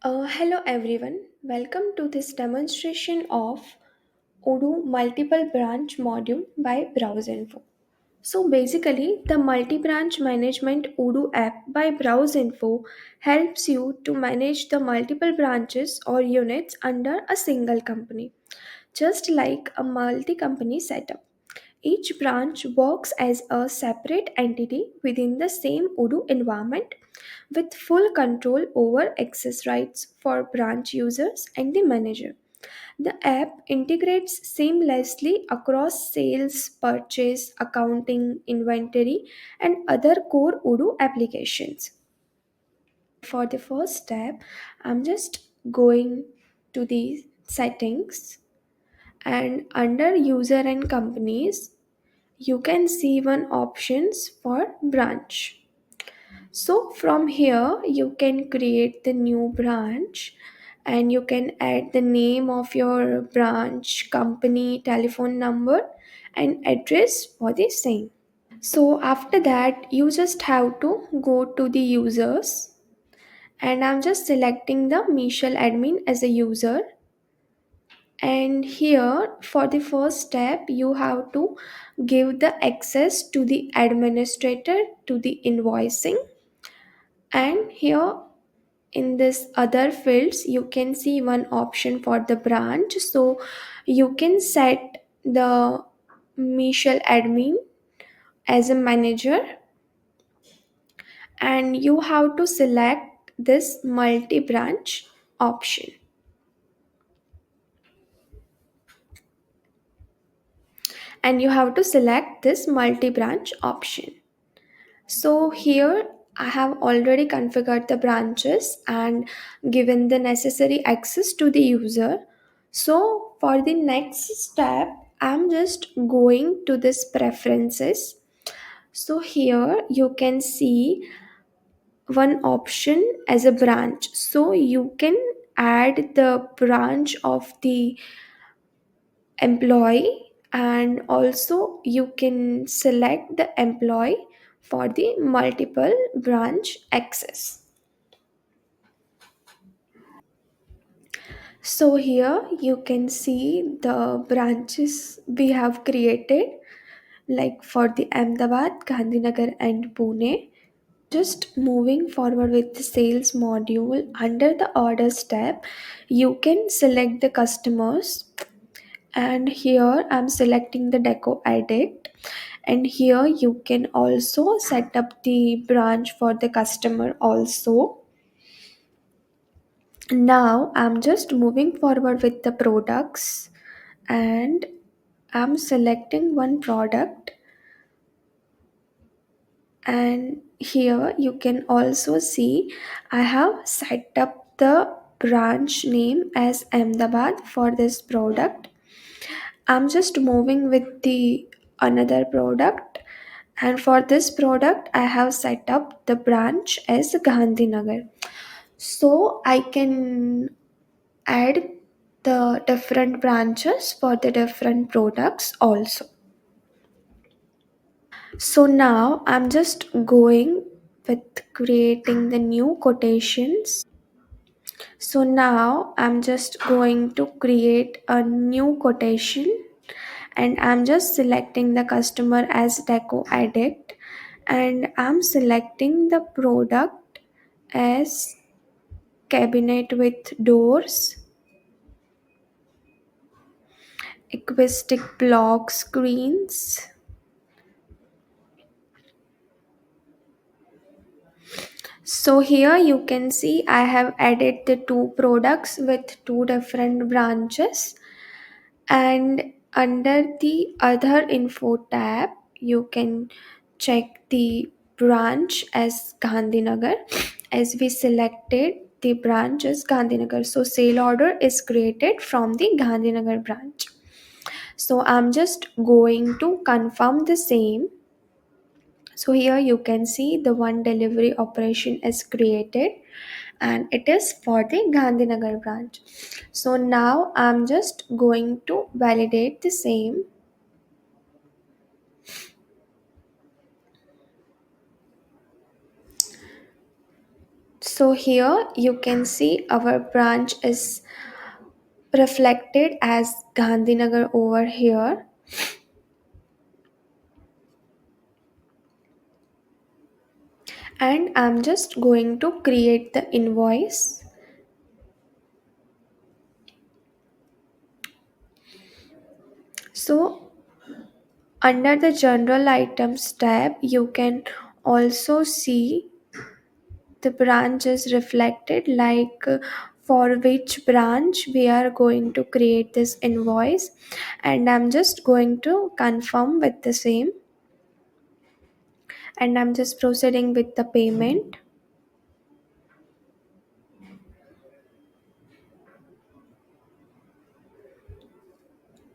Hello everyone, welcome to this demonstration of Odoo multiple branch module by BrowseInfo. So basically, the multi-branch management Odoo app by BrowseInfo helps you to manage the multiple branches or units under a single company, just like a multi-company setup. Each branch works as a separate entity within the same Odoo environment with full control over access rights for branch users and the manager. The app integrates seamlessly across sales, purchase, accounting, inventory, and other core Odoo applications. For the first step, I'm just going to the settings, and under user and companies, you can see one options for branch. So from here you can create the new branch and you can add the name of your branch, company, telephone number and address for the same. So after that you just have to go to the users, and I'm just selecting the Michelle admin as a user. And here for the first step you have to give the access to the administrator to the invoicing. And here in this other fields you can see one option for the branch, so you can set the Michelle admin as a manager, and you have to select this multi branch option, and you have to select this multi branch option. So here I have already configured the branches and given the necessary access to the user. So for the next step, I'm just going to this preferences. So here you can see one option as a branch. So you can add the branch of the employee, and also you can select the employee for the multiple branch access. So here you can see the branches we have created, like for the Ahmedabad, Gandhinagar and Pune. Just moving forward with the sales module, under the orders tab you can select the customers, and here I'm selecting the deco edit, and here you can also set up the branch for the customer also. Now I'm just moving forward with the products, and I'm selecting one product, and here you can also see I have set up the branch name as Ahmedabad for this product. I'm just moving with the another product, and for this product I have set up the branch as Gandhinagar. So I can add the different branches for the different products also. So now I'm just going with creating the new quotations. So now I'm just going to create a new quotation, and I'm just selecting the customer as deco addict, and I'm selecting the product as cabinet with doors, acoustic block screens. So here you can see I have added the two products with two different branches, and under the other info tab you can check the branch as Gandhinagar, as we selected the branch as Gandhinagar. So sale order is created from the Gandhinagar branch. So I'm just going to confirm the same. So here you can see the one delivery operation is created, and it is for the Gandhinagar branch. So now I'm just going to validate the same. So here you can see our branch is reflected as Gandhinagar over here. And I'm just going to create the invoice. So under the general items tab, you can also see the branch is reflected, like for which branch we are going to create this invoice. And I'm just going to confirm with the same, and I'm just proceeding with the payment.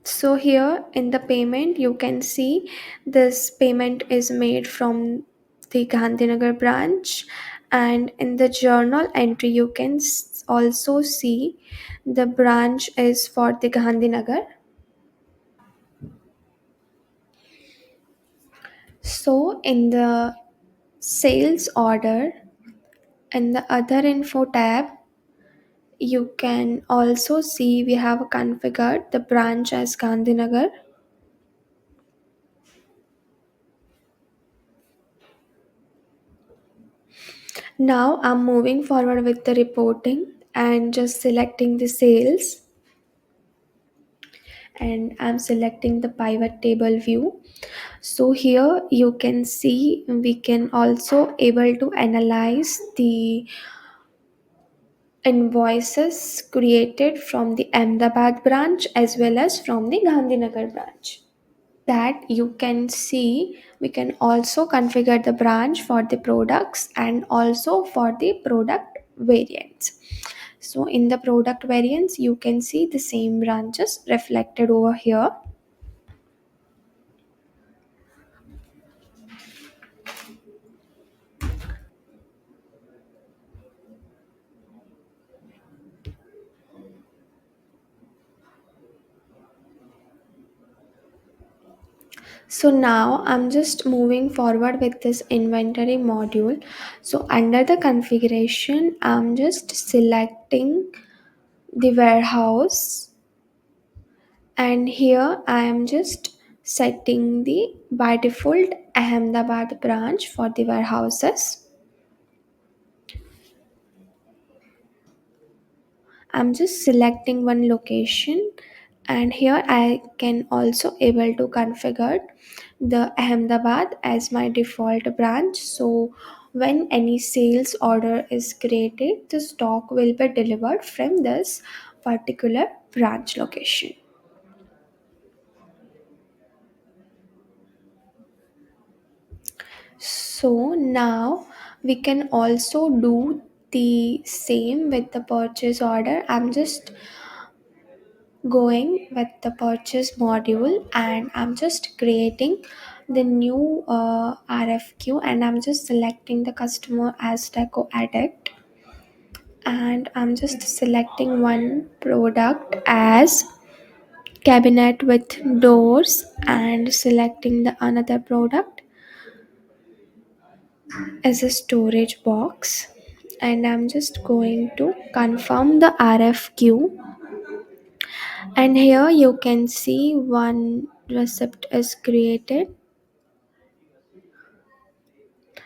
So here in the payment you can see this payment is made from the Gandhinagar branch, and in the journal entry you can also see the branch is for the Gandhinagar. So in the sales order, in the other info tab, you can also see we have configured the branch as Gandhinagar. Now I'm moving forward with the reporting and just selecting the sales, and I'm selecting the pivot table view. So here you can see we can also able to analyze the invoices created from the Ahmedabad branch as well as from the Gandhinagar branch. That you can see we can also configure the branch for the products and also for the product variants. So in the product variants you can see the same branches reflected over here. So now I'm just moving forward with this inventory module. So under the configuration I'm just selecting the warehouse, and here I am just setting the by default Ahmedabad branch for the warehouses. I'm just selecting one location, and here I can also able to configure the Ahmedabad as my default branch. So when any sales order is created, the stock will be delivered from this particular branch location. So now we can also do the same with the purchase order. I'm just going with the purchase module, and I'm just creating the new RFQ, and I'm just selecting the customer as deco addict, and I'm just selecting one product as cabinet with doors, and selecting the another product as a storage box, and I'm just going to confirm the RFQ. And here you can see one receipt is created.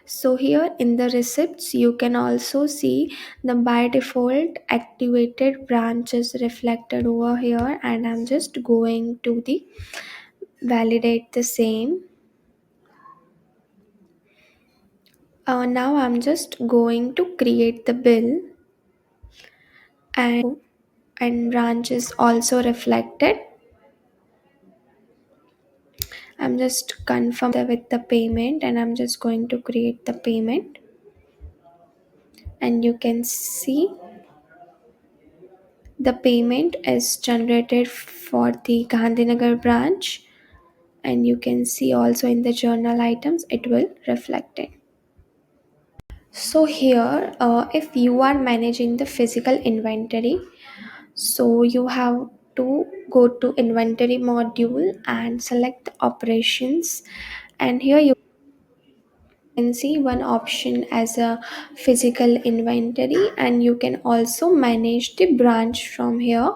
So here in the receipts you can also see the by default activated branches reflected over here, and I'm just going to the validate the same. Now I'm just going to create the bill, and branch is also reflected. I'm just confirm with the payment, and I'm just going to create the payment, and you can see the payment is generated for the Gandhinagar branch, and you can see also in the journal items it will reflect it. So here if you are managing the physical inventory, so you have to go to inventory module and select the operations, and here you can see one option as a physical inventory, and you can also manage the branch from here.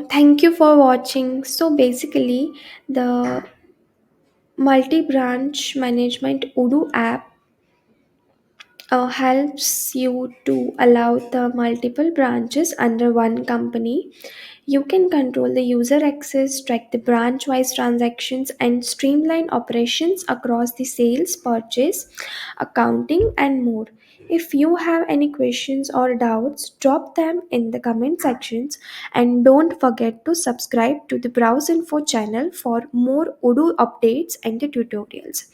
Thank you for watching. So basically, the multi-branch management Odoo app helps you to allow the multiple branches under one company. You can control the user access, track the branch wise transactions, and streamline operations across the sales, purchase, accounting, and more. If you have any questions or doubts, drop them in the comment sections, and don't forget to subscribe to the Browse Info channel for more Odoo updates and the tutorials.